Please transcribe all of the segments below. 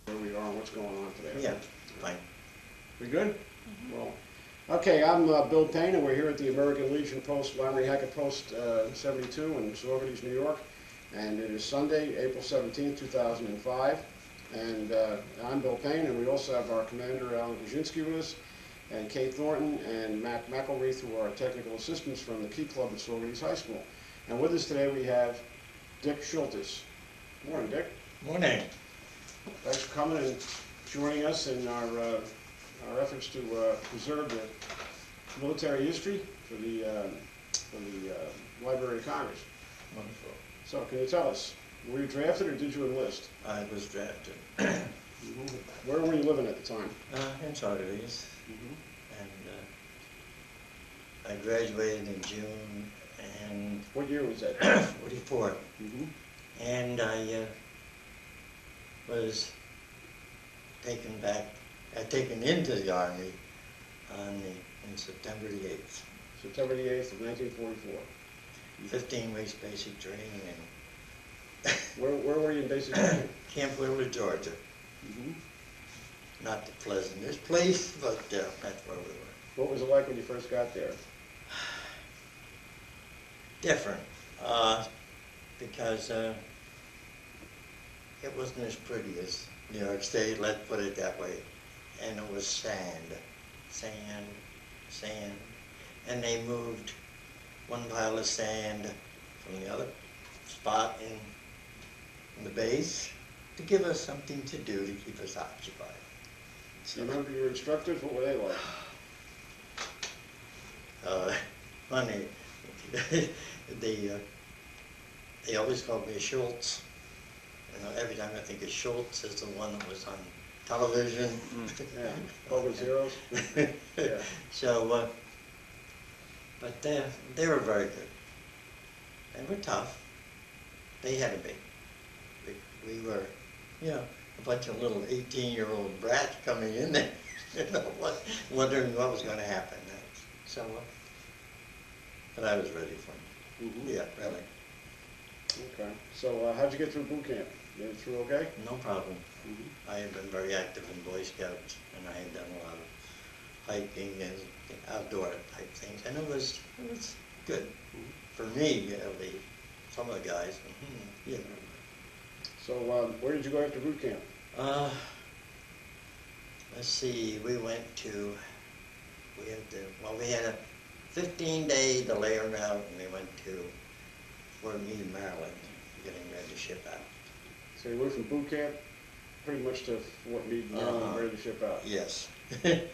where we are and what's going on today. Yeah, fine. We good? Well, okay, I'm Bill Payne, and we're here at the American Legion Post, Laramie Hackett Post 72 in Saugerties, New York. And it is Sunday, April 17th, 2005. And I'm Bill Payne, and we also have our commander, Alan Kaczynski, with us, and Kate Thornton and Matt McElreath, who are our technical assistants from the Key Club at Saugerties High School. And with us today we have Dick Shultis. Morning, Dick. Morning. Thanks for coming and joining us in our efforts to preserve the military history for the Library of Congress. Wonderful. So, can you tell us, were you drafted or did you enlist? I was drafted. Where were you living at the time? In Saugerties. And I graduated in June and What year was that? 44. And I was taken into the Army in September the 8th. September the 8th of 1944. 15 weeks basic training and Where were you in basic training? Camp Willow, Georgia. Not the pleasantest place, but that's where we were. What was it like when you first got there? Different, because it wasn't as pretty as New York State, let's put it that way. And it was sand, sand, sand. And they moved one pile of sand from the other spot in the base to give us something to do to keep us occupied. Do you remember your instructors? What were they like? Funny. They always called me Schultz. You know, every time I think of Schultz as the one that was on television. Yeah, Hogan's Heroes. Yeah. So, but they were very good. They were tough. They had to be. We were, you know, a bunch of little 18-year-old brats coming in there, you know, wondering what was going to happen next. So, but I was ready for it. Yeah, really. Okay. So, how'd you get through boot camp? Made it through okay? No problem. I had been very active in Boy Scouts, and I had done a lot of hiking and outdoor type things, and it was good for me. Some of the guys, you know. So, where did you go after boot camp? Let's see. We had a 15-day to lay around, and we went to Fort Meade, Maryland, getting ready to ship out. So you went from boot camp pretty much to Fort Meade, Maryland, ready to ship out? Yes. Okay.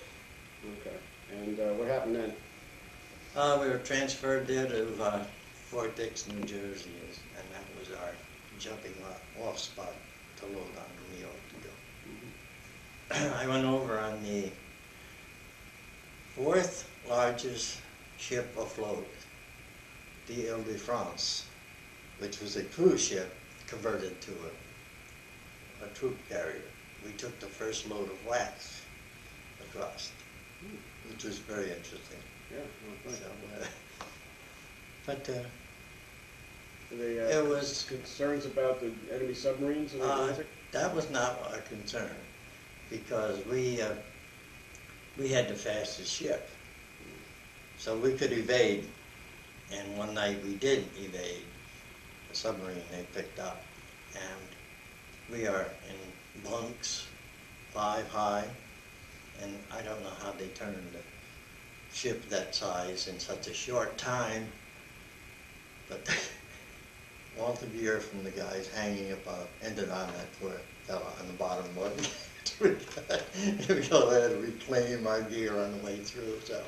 And what happened then? We were transferred there to Fort Dix, New Jersey, and that was our jumping off spot to load on to New York to go. I went over on the 4th largest ship afloat, the Ile de France, which was a cruise ship converted to a troop carrier. We took the first load of wax across, which was very interesting. Yeah. So, but It was concerns about the enemy submarines in the Atlantic? that was not our concern, because we had the fastest ship, so we could evade. And one night we did evade a submarine they picked up, and we are in bunks 5 high, and I don't know how they turned a ship that size in such a short time, but all the gear from the guys hanging above ended on that poor fella on the bottom one. We all had to reclaim our gear on the way through. So,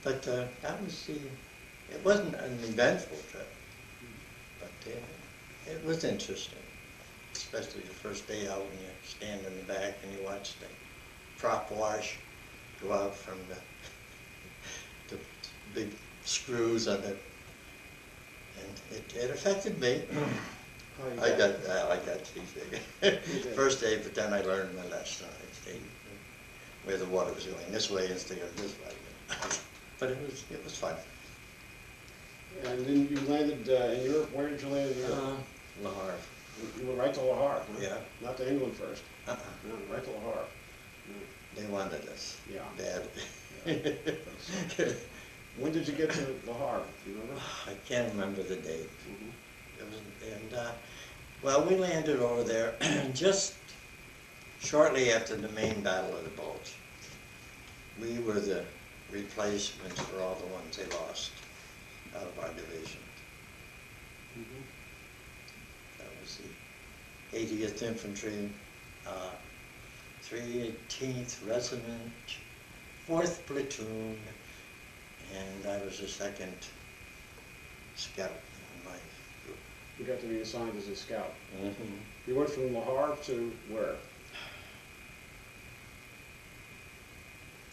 but that was it wasn't an eventful trip, but it was interesting, especially the first day out when you stand in the back and you watch the prop wash go out from the big screws on it, and it affected me. I got seasick first day, but then I learned my lesson. I stayed where the water was going this way instead of this way. But it was fun. And then you landed in Europe. Where did you land in Europe? Le Havre. You went right to La Havre, huh? Yeah. Not to England first. Uh-uh. No, right to La Havre. They wanted us. Yeah. Badly. When did you get to La Havre? Do you remember? I can't remember the date. Mhm. It was, and well, we landed over there just shortly after the main battle of the Bulge. We were the replacements for all the ones they lost out of our division. Mhm. That was the 80th Infantry, 318th Regiment, 4th Platoon, and I was the 2nd scout in my group. You got to be assigned as a scout. Mm-hmm. You went from La Havre to where?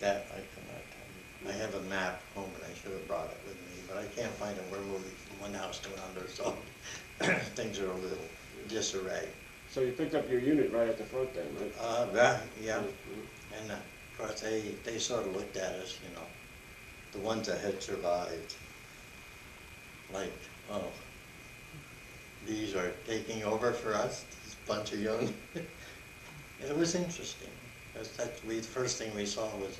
That I cannot tell you. I have a map home and I should have brought it with me, but I can't find it. We're moving from one house to another, so things are a little disarray. So you picked up your unit right at the front then, right? Yeah. Mhm. And of course they sort of looked at us, you know, the ones that had survived, like, oh, these are taking over for us, this bunch of young. And it was interesting, because the first thing we saw was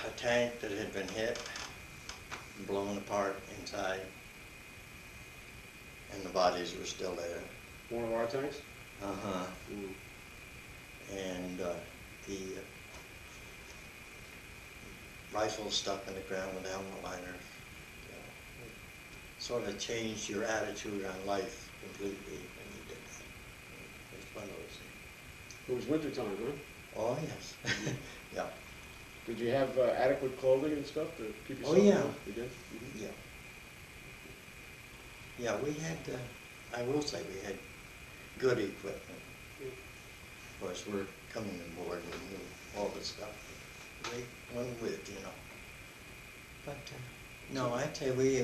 a tank that had been hit, blown apart inside, and the bodies were still there. One of our tanks? Uh-huh. Mm. And the rifles stuck in the ground with helmet liners. You know, it sort of changed your attitude on life completely when you did that. It's one of those things. It was wintertime, huh? Oh, yes. Yeah. Did you have adequate clothing and stuff to keep yourself Oh, yeah. warm? You did? Mhm. Yeah. Yeah, we had, I will say, we had good equipment. Of course, we're coming aboard and we knew all the stuff they went with, you know. But, no, I'd say we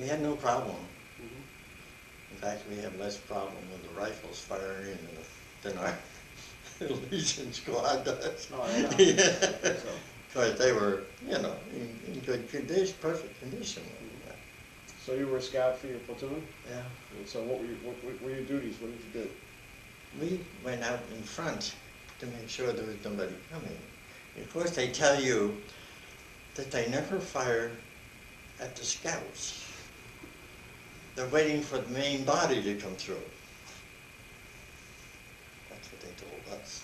had no problem. Mhm. In fact, we had less problem with the rifles firing than our Legion squad does. Oh, yeah. Yeah. So, Of course, they were, you know, in good condition, perfect condition. so you were a scout for your platoon? Yeah. And so what were your duties? What did you do? We went out in front to make sure there was nobody coming. And of course, they tell you that they never fire at the scouts. They're waiting for the main body to come through. That's what they told us.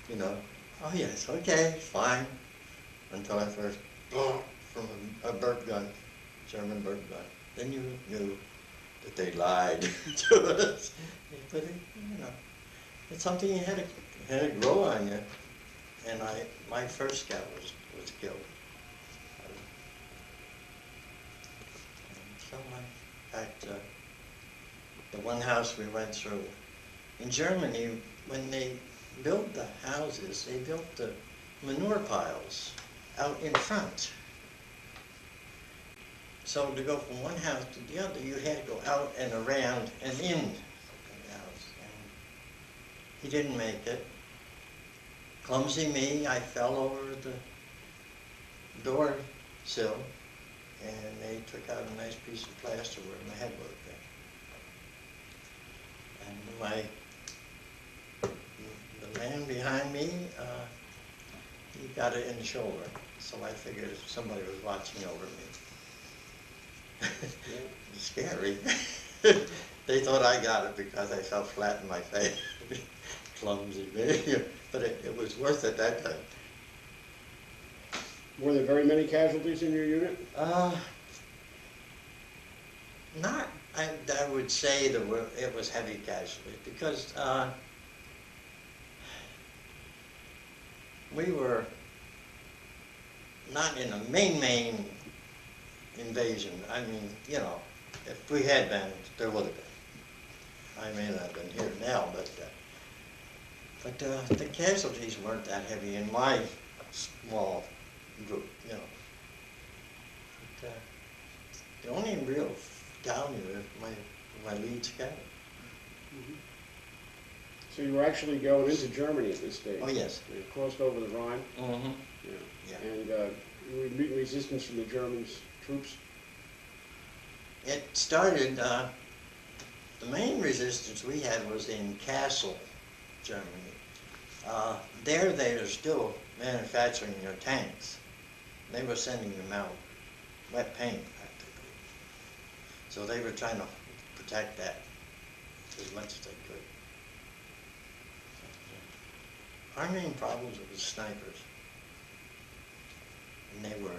You know, oh yes, okay, fine. Until I first from a burp gun, German burp gun. Then you knew that they lied to us. But it, you know, it's something you had to grow on you. And my first scout was killed. So in fact, the one house we went through in Germany, when they built the houses, they built the manure piles out in front. So to go from one house to the other, you had to go out and around and in the house. And he didn't make it. Clumsy me, I fell over the door sill, and they took out a nice piece of plaster where my head would have been. And the man behind me, he got it in the shoulder, so I figured somebody was watching over me. It's scary. They thought I got it because I fell flat in my face. Clumsy me, but it was worth it that time. Were there very many casualties in your unit? Not, I would say that it was heavy casualties because we were not in a main invasion. I mean, you know, if we had been, there would have been. I may not have been here now, but the casualties weren't that heavy in my small group, you know. But, the only real down here is my lead scout. Mm-hmm. So you were actually going into Germany at this stage? Oh, yes. You crossed over the Rhine? Mm-hmm. Yeah. Yeah. And you were meeting resistance from the German troops? It started, the main resistance we had was in Kassel, Germany. There they are still manufacturing their tanks. They were sending them out wet paint, practically. So they were trying to protect that as much as they could. Our main problems were snipers. And they were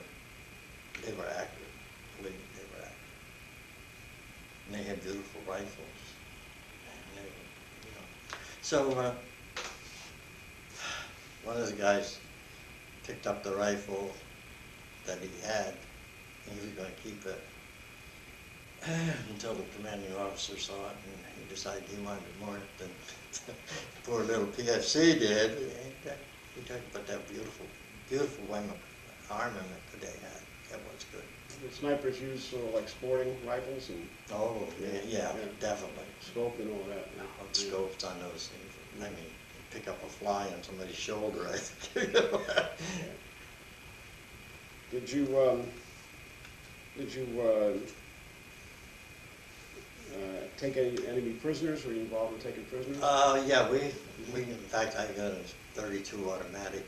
accurate. Believe me, they were accurate. And they had beautiful rifles. And they were, you know. So one of the guys picked up the rifle that he had, and he was going to keep it until the commanding officer saw it, and he decided he wanted it more than poor little PFC did. And he took it, but that beautiful, beautiful armament that they had, that was good. The snipers use sort of like sporting rifles and Oh, yeah, definitely. scope and all that. Scopes on those things. I mean, pick up a fly on somebody's shoulder, I think. Did you take any enemy prisoners? Were you involved in taking prisoners? Yeah, we in fact, I got a 32 automatic,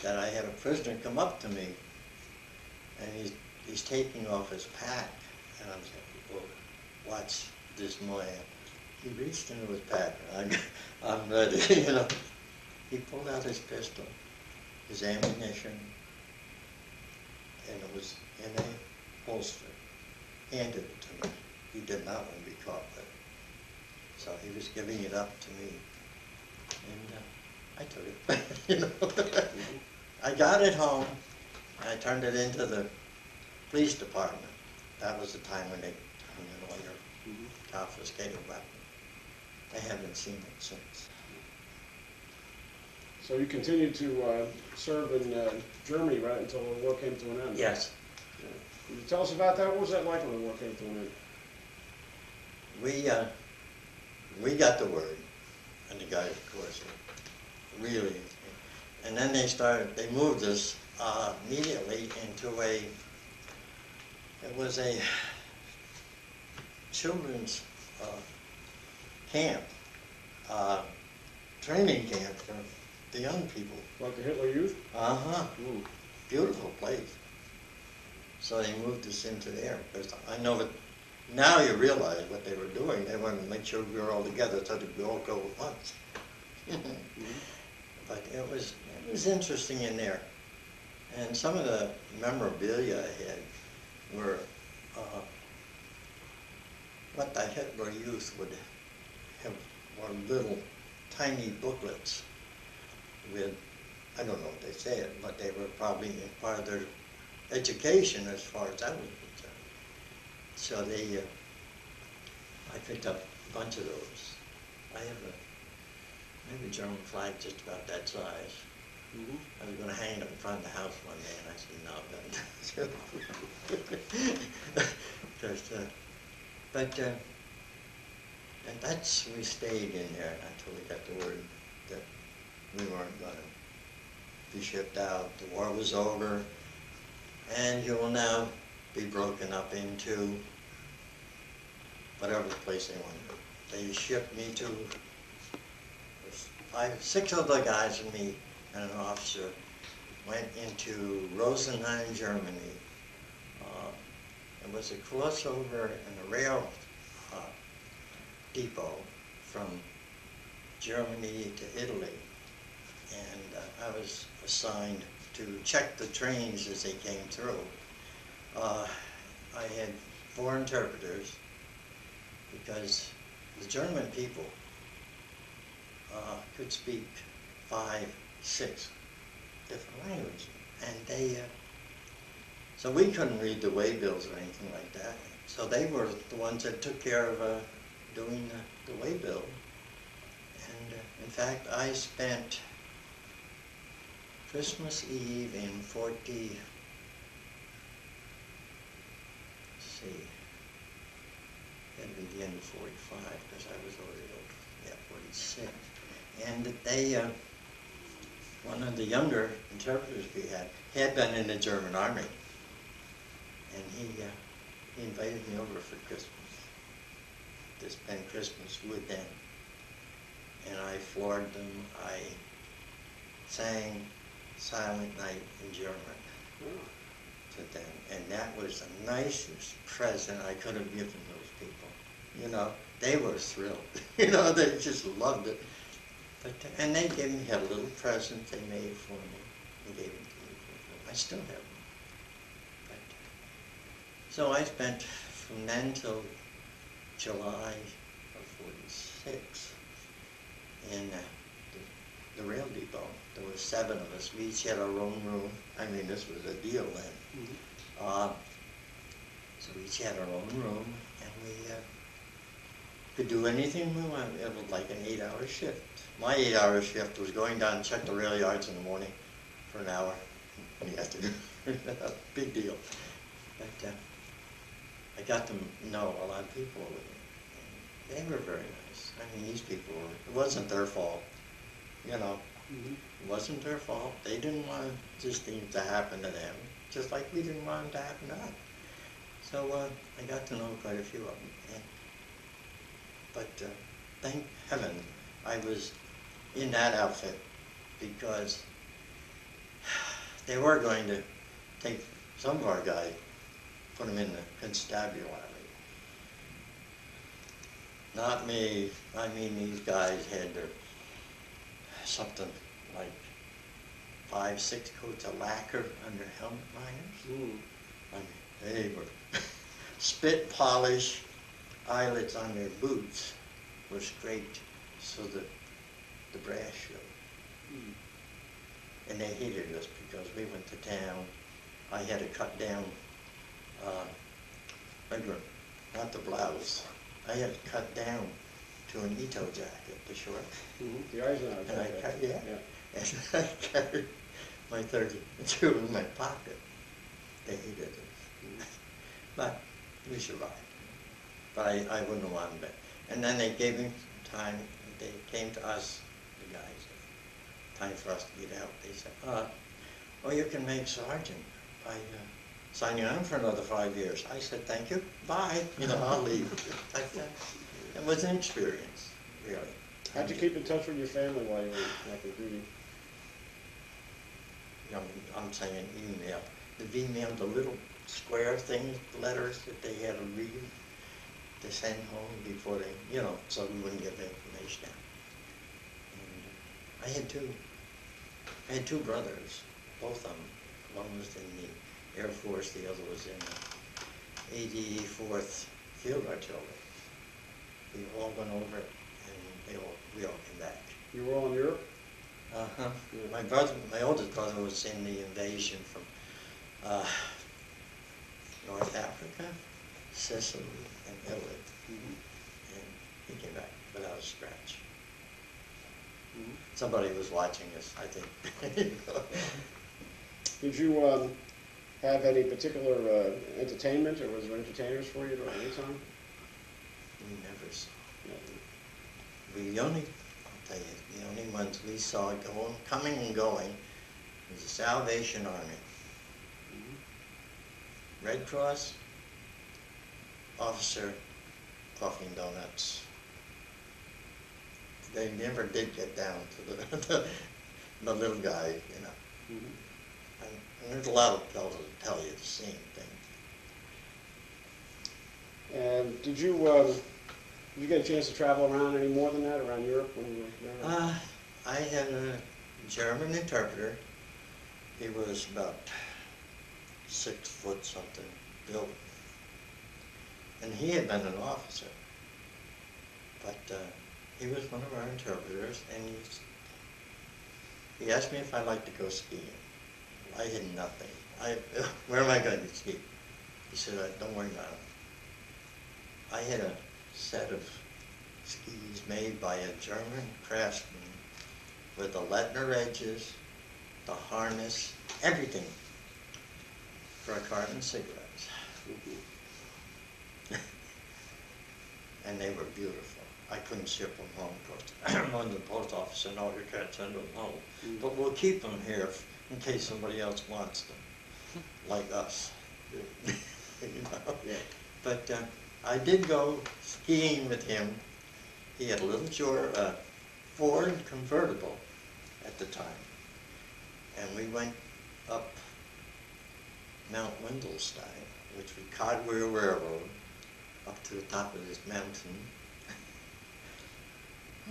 that I had a prisoner come up to me, and he's taking off his pack, and I'm saying, well, watch this man. He reached into his pack, and I'm ready, you know. He pulled out his pistol, his ammunition, and it was in a holster, handed it to me. He did not want to be caught with it. So he was giving it up to me, and I took it, you know. I got it home, and I turned it into the police department. That was the time when they turned in all your confiscated weapons. I haven't seen it since. So you continued to serve in Germany right until the war came to an end? Yes. Yeah. Can you tell us about that? What was that like when the war came to an end? We got the word, and the guys, of course, really. And then they moved us immediately into it was a children's camp, training camp for the young people. Like the Hitler Youth? Uh-huh. Beautiful place. So they moved us into there, because I know that now you realize what they were doing. They wanted to make sure we were all together so that we all go at once. But it was interesting in there. And some of the memorabilia I had were what the Hitler Youth would have, were little tiny booklets with, I don't know what they said, but they were probably part of their education as far as I was concerned. So I picked up a bunch of those. I have a German flag just about that size. I was going to hang it in front of the house one day, and I said, no, but and we stayed in there until we got the word that we weren't going to be shipped out. The war was over, and you will now be broken up into whatever place they wanted. They shipped me to 6 of the guys and me and an officer went into Rosenheim, Germany. It was a crossover in a rail depot from Germany to Italy, and I was assigned to check the trains as they came through. I had 4 interpreters because the German people could speak 5, 6 different languages, and so we couldn't read the waybills or anything like that. So they were the ones that took care of doing the waybill. And in fact, I spent Christmas Eve in had to be the end of 45, because I was already 46. And they, one of the younger interpreters we had been in the German army. And he invited me over for Christmas. to spend Christmas with them. And I floored them. I sang Silent Night in German to them. And that was the nicest present I could have given those people. You know, they were thrilled. You know, they just loved it. But, and they gave me, had a little present they made for me. They gave it to me for them. I still have them. But, so I spent from then till July of 46 in the rail depot. There were 7 of us. We each had our own room. I mean, this was a deal then. So we each had our own room, and we could do anything we wanted. It was like an 8-hour shift. My 8-hour shift was going down and check the rail yards in the morning for an hour in the afternoon. Big deal. But I got to know a lot of people over there. And they were very nice. I mean, these people were, it wasn't their fault, you know. It wasn't their fault. They didn't want this thing to happen to them, just like we didn't want it to happen to us. So I got to know quite a few of them. But thank heaven I was in that outfit, because they were going to take some of our guys, put them in the constabulary. Not me. I mean, these guys had their something like 5, 6 coats of lacquer on their helmet liners. I mean, they were spit polish. Eyelets on their boots were scraped so that the brass showed. And they hated us because we went to town. I had to cut down, not the blouse. I had to cut down to an Ito jacket, the short. The Eisenhower And I jacket. cut, yeah. And I carried my 32 in my pocket. They hated us. But we survived. But I wouldn't have wanted that. And then they gave him time. They came to us, the guys, time for us to get out. They said, oh, you can make sergeant by signing on for another 5 years. I said, thank you, bye. You know, I'll leave. It was an experience, really. How'd you keep in touch with your family while you were active duty? You know, I'm saying email. The email, the little square things, letters that they had to read, to send home before they, you know, so we wouldn't get the information out. And I had two brothers, both of them. One was in the Air Force, the other was in the 84th Field Artillery. We all went over it, and we all came back. You were all in Europe? Uh-huh. My oldest brother was in the invasion from North Africa, Sicily, and Italy. And he came back without a scratch. Somebody was watching us, I think. Did you have any particular entertainment, or was there entertainers for you at any time? We never saw. I'll tell you, the only ones we saw coming and going was the Salvation Army. Red Cross, officer, coffee and donuts. They never did get down to the little guy, you know. And there's a lot of people that tell you the same thing. And did you get a chance to travel around any more than that, around Europe when you were there? I had a German interpreter. He was about 6 foot something built. And he had been an officer. But he was one of our interpreters, and he asked me if I'd like to go skiing. I had nothing. Where am I going to ski? He said, don't worry about it. I had a set of skis made by a German craftsman with the Lettner edges, the harness, everything for a carton of cigarettes. And they were beautiful. I couldn't ship them home because one of the post office said, no, you can't send them home. But we'll keep them here in case somebody else wants them, like us. You know? Yeah. But I did go skiing with him. He had a little Ford convertible at the time. And we went up Mount Wendelstein, which was Codwheel Railroad, up to the top of this mountain.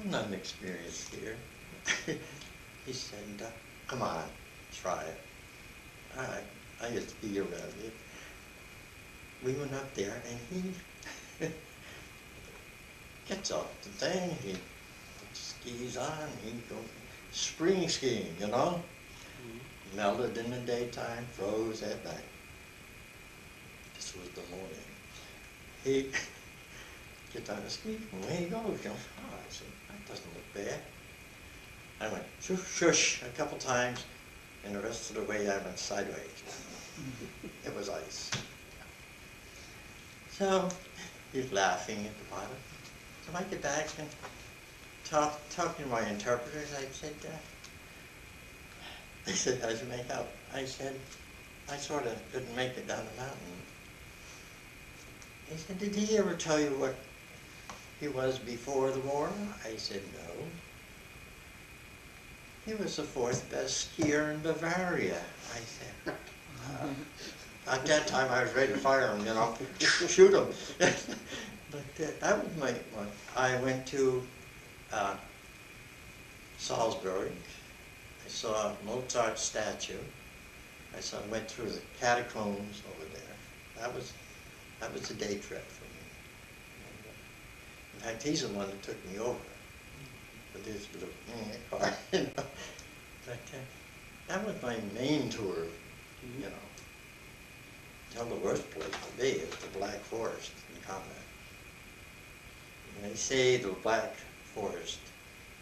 I'm not an experienced skier. He said, come on, try it. All right, I just ski around it. We went up there and he gets off the thing, he puts skis on, he goes spring skiing, you know? Melted in the daytime, froze at night. This was the morning. He gets on the ski, away he goes. You know, oh, I said, that doesn't look bad. I went shush, shush a couple times, and the rest of the way I went sideways. It was ice. So he's laughing at the bottom. So I get back and talking to my interpreters. I said, they said, how'd you make out? I said, I sort of didn't make it down the mountain. He said, did he ever tell you what he was before the war? I said, no. He was the 4th best skier in Bavaria. I said, at that time I was ready to fire him, you know, shoot him. But that was my I went to Salisbury. I saw Mozart's statue. Went through the catacombs over there. That was a day trip for me. In fact, he's the one that took me over with his little car. You know. But that was my main tour. You know. Tell the worst place to be is the Black Forest in combat. When they say the Black Forest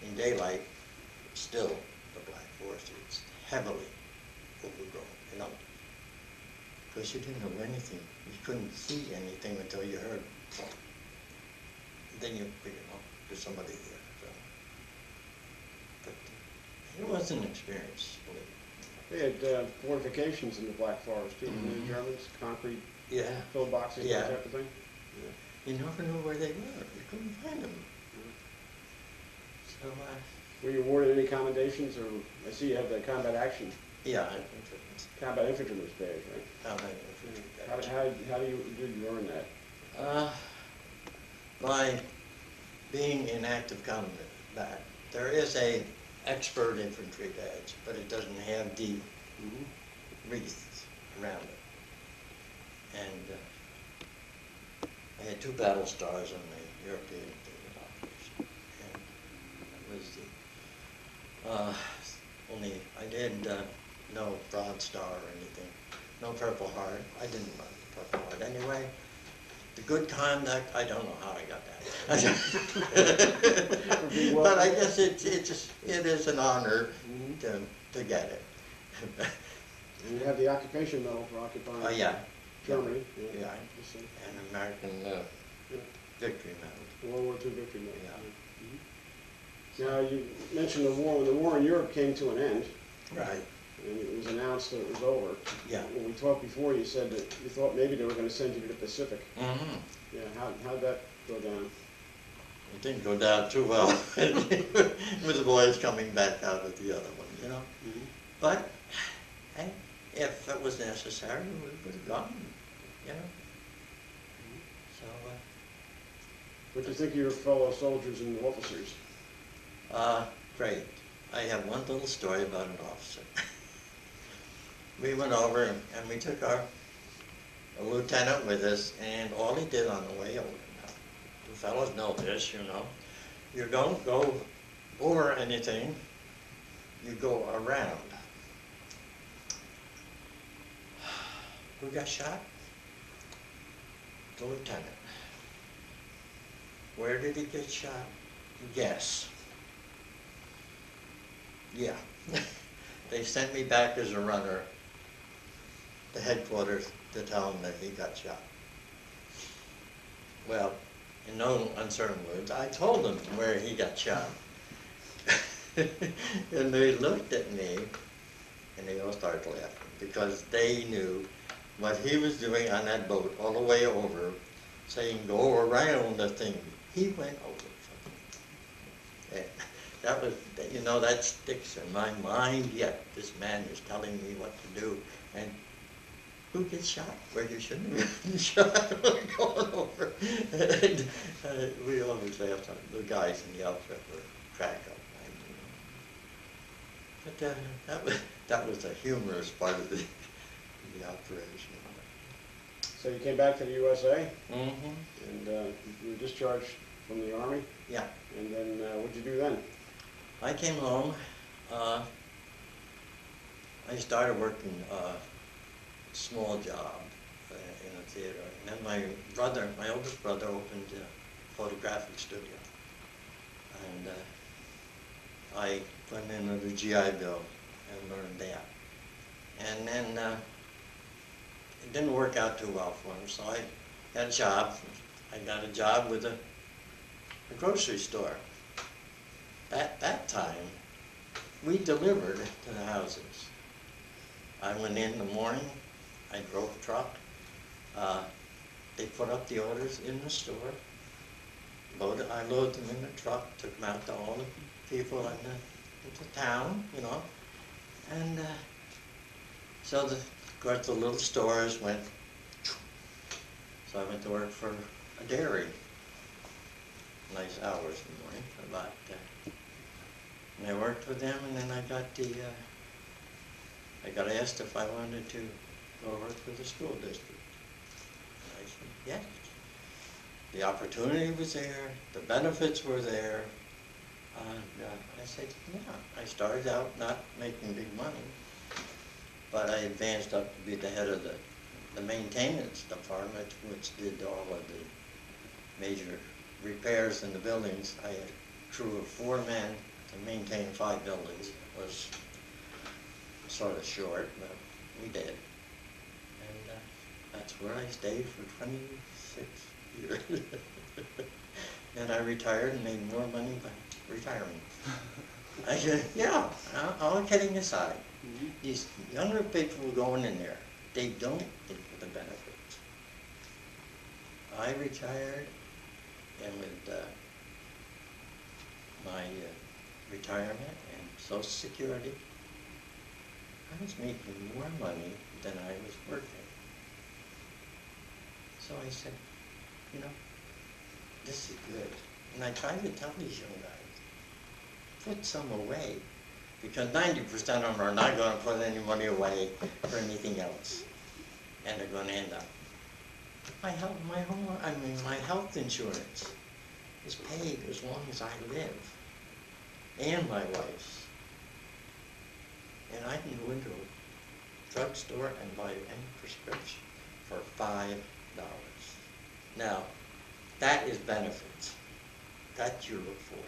in daylight, it's still the Black Forest. It's heavily overgrown, you know, because you didn't know anything. You couldn't see anything until you heard. Then you know, there's somebody there. So. But it was an experience. They had fortifications in the Black Forest too, the Germans, concrete pillboxes, that type of thing. Yeah. You never knew where they were. You couldn't find them. So, were you awarded any commendations, or I see you have the combat action? Yeah, combat infantryman's badge, right? Combat infantry badge. How did you earn that? By being in active combat. There is a expert infantry badge, but it doesn't have the wreath around it. And I had 2 battle stars on the European Theater Officers. And that was the only, I didn't no Bronze Star or anything, no Purple Heart. I didn't want the Purple Heart anyway. The good conduct, I don't know how I got that. But I guess it is an honor to get it. And you have the occupation medal for occupying Germany. Yeah. And American Victory Medal. World War II Victory Medal. Yeah. Now you mentioned the war. When the war in Europe came to an end, right, and it was announced that it was over. Yeah. When we talked before, you said that you thought maybe they were going to send you to the Pacific. Yeah. How'd that go down? It didn't go down too well with the boys coming back out of the other one, you know. But hey, if it was necessary, we would have gone, you know. So. What do you think of your fellow soldiers and officers? Great. I have one little story about an officer. We went over and we took a lieutenant with us, and all he did on the way over, now, you fellows know this, you know, you don't go over anything, you go around. Who got shot? The lieutenant. Where did he get shot? Guess. Yeah. They sent me back as a runner to headquarters to tell him that he got shot. Well, in no uncertain words, I told them where he got shot. And they looked at me, and they all started laughing, because they knew what he was doing on that boat all the way over saying go around the thing. He went over something. And that was, you know, that sticks in my mind yet. This man is telling me what to do. And who gets shot where you shouldn't have been shot going over? And, we always laughed on the guys in the outfit were crack up. But that was the humorous part of the operation. So you came back to the USA, Mm-hmm. and you were discharged from the Army, Yeah. and then what'd you do then? I came home. I started working a small job in a theater. And then my oldest brother, opened a photographic studio. And I went into the GI Bill and learned that. And then it didn't work out too well for him, so I got a job. I got a job with a grocery store. At that time, we delivered to the houses. I went in the morning, I drove a truck. They put up the orders in the store. I loaded them in the truck, took them out to all the people into town, you know. And so of course the little stores went, so I went to work for a dairy. Nice hours in the morning, about, and I worked with them, and then I got asked if I wanted to go work for the school district. And I said, yes. The opportunity was there, the benefits were there, and I said, yeah. I started out not making big money, but I advanced up to be the head of the maintenance department, which did all of the major repairs in the buildings. I had a crew of 4 men to maintain 5 buildings. It was sort of short, but we did. And that's where I stayed for 26 years. And I retired and made more money by retiring. I said, yeah, all kidding aside, these younger people going in there, they don't think of the benefits. I retired, and with my retirement and Social Security, I was making more money than I was working. So I said, you know, this is good. And I tried to tell these young guys, put some away, because 90% of them are not going to put any money away for anything else, and they're going to end up. My health insurance is paid as long as I live, and my wife's. And I can go into a drugstore and buy any prescription for $5. Now, that is benefits. That you look for.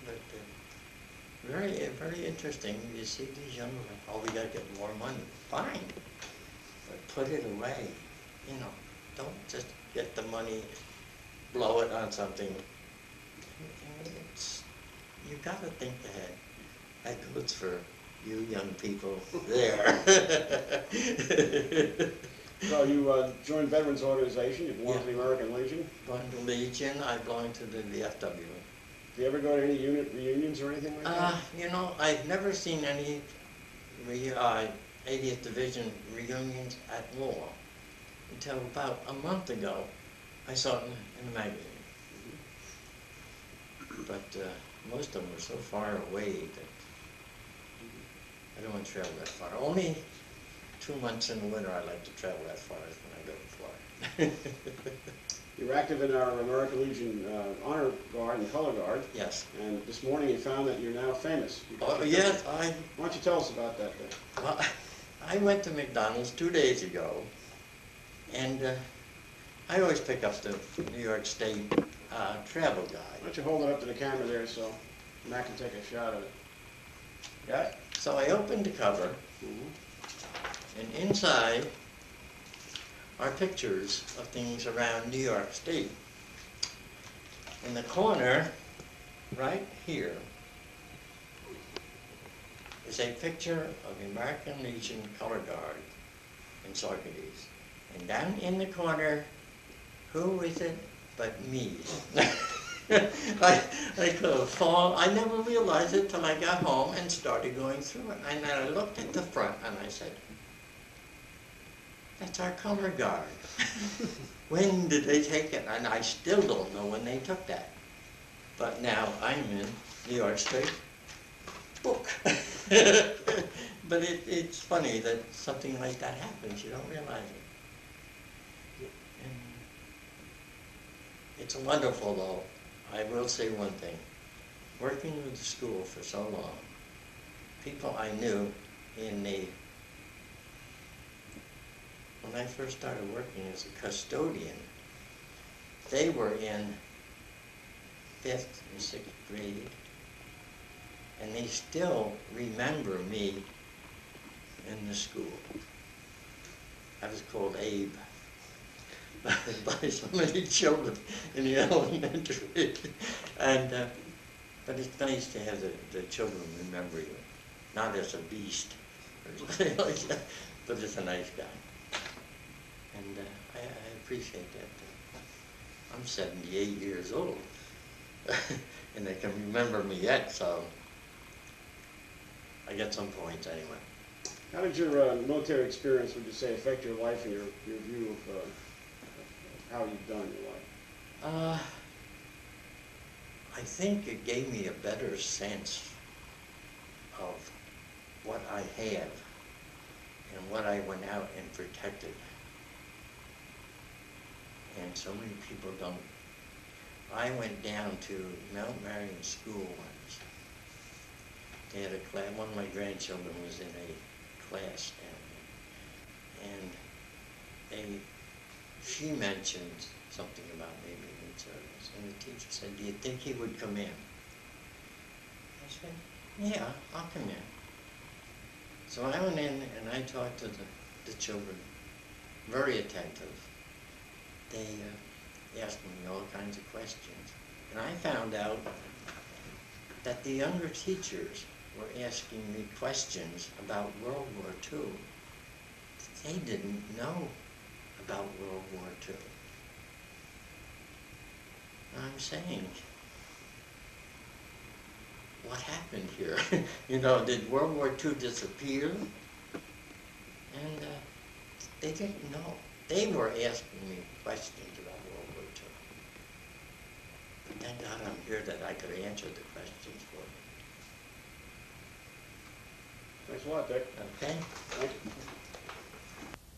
But very interesting. You see these young men, oh, we got to get more money. Fine, but put it away. You know, don't just get the money, blow it on something. You've got to think ahead. That goes for you young people there. So you joined Veterans Organization, you belong to the American Legion. Belong to Legion, I belong to the VFW. Do you ever go to any unit reunions or anything like that? You know, I've never seen any 80th Division reunions at all until about a month ago. I saw it in the magazine. But most of them are so far away that I don't want to travel that far. Only 2 months in the winter I like to travel that far is when I go to Florida. You're active in our American Legion Honor Guard and Color Guard. Yes. And this morning you found that you're now famous. Oh, yes, Why don't you tell us about that then? Well, I went to McDonald's 2 days ago, and I always pick up the New York State travel guide. Why don't you hold it up to the camera there so Matt can take a shot of it. Yeah. So I opened the cover, and inside are pictures of things around New York State. In the corner, right here, is a picture of the American Legion Color Guard in Saugerties. And down in the corner, who is it but me? I could have fallen. I never realized it till I got home and started going through it. And then I looked at the front and I said, that's our color guard. When did they take it? And I still don't know when they took that. But now I'm in New York State book. But it's funny that something like that happens. You don't realize it. And it's wonderful, though. I will say one thing. Working with the school for so long, people I knew in the... When I first started working as a custodian, they were in 5th and 6th grade, and they still remember me in the school. I was called Abe by so many children in the elementary. And, but it's nice to have the children remember you, not as a beast or something like that, but as a nice guy. And I appreciate that. I'm 78 years old, and they can remember me yet, so I get some points anyway. How did your military experience, would you say, affect your life and your view of how you've done in your life? I think it gave me a better sense of what I have and what I went out and protected. And so many people don't. I went down to Mount Marion School once. They had a class, one of my grandchildren was in a class down there. And she mentioned something about me being in service. And the teacher said, do you think he would come in? I said, yeah, I'll come in. So I went in and I talked to the children, very attentive. They asked me all kinds of questions. And I found out that the younger teachers were asking me questions about World War II. They didn't know about World War II. I'm saying, what happened here? You know, did World War II disappear? And they didn't know. They were asking me questions about World War II. But thank God I'm here that I could answer the questions for them. Thanks a lot, Dick. Okay? Thank you.